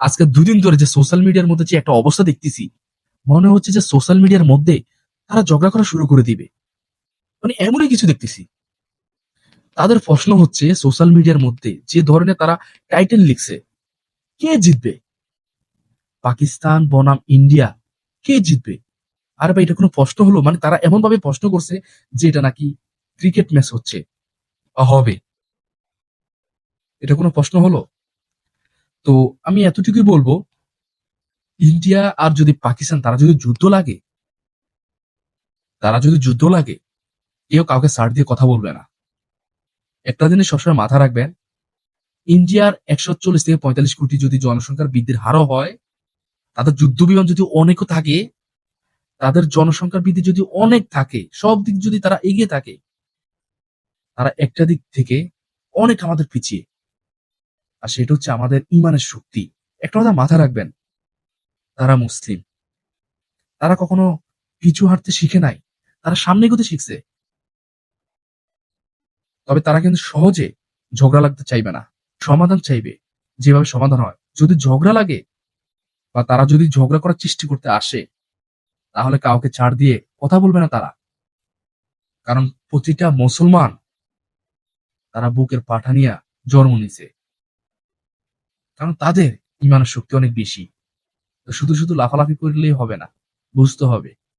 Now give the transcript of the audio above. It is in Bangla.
আজকে 2 দিন ধরে যে সোশ্যাল মিডিয়ার মধ্যে যে একটা অবস্থা দেখতেছি, মনে হচ্ছে যে সোশ্যাল মিডিয়ার মধ্যে তারা ঝগড়া করা শুরু করে দিবে। মানে এমনই কিছু দেখতেছি। তাদের প্রশ্ন হচ্ছে সোশ্যাল মিডিয়ার মধ্যে যে ধরনের তারা টাইটেল লিখছে, কে জিতবে? পাকিস্তান বনাম ইন্ডিয়া, কে জিতবে? আরে ভাই, এটা কোনো প্রশ্ন হলো? মানে তারা এমন ভাবে প্রশ্ন করছে যে এটা নাকি ক্রিকেট ম্যাচ হচ্ছে বা হবে। এটা কোনো প্রশ্ন হলো? তো আমি এতটুকুই বলবো, ইন্ডিয়া আর যদি পাকিস্তান তারা যদি যুদ্ধ লাগে, কেউ কাউকে ছাড় দিয়ে কথা বলবে না। একটা জিনিস সবসময় মাথা রাখবেন, ইন্ডিয়ার 140 থেকে 45 কোটি যদি জনসংখ্যার বৃদ্ধির হারও হয়, তাদের যুদ্ধ বিমান যদি অনেকও থাকে, তাদের জনসংখ্যার বৃদ্ধি যদি অনেক থাকে, সব দিক যদি তারা এগিয়ে থাকে, তারা একটা দিক থেকে অনেক আমাদের পিছিয়ে। আর সেটা হচ্ছে আমাদের ইমানের শক্তি। একটা কথা মাথায় রাখবেন, তারা মুসলিম। তারা কখনো পিছু হাঁটতে শিখে নাই, তারা সামনে এগোতে শিখছে। তবে তারা কিন্তু সহজে ঝগড়া লাগতে চাইবে না, সমাধান চাইবে। যেভাবে সমাধান হয়, যদি ঝগড়া লাগে বা তারা যদি ঝগড়া করার চেষ্টা করতে আসে, তাহলে কাউকে ছাড় দিয়ে কথা বলবে না তারা। কারণ প্রতিটা মুসলমান তারা বুকের পাঠা নিয়ে জন্ম নিছে। কারণ তাদের ইমানের শক্তি অনেক বেশি। তো শুধু শুধু লাফালাফি করলেই হবে না, বুঝতে হবে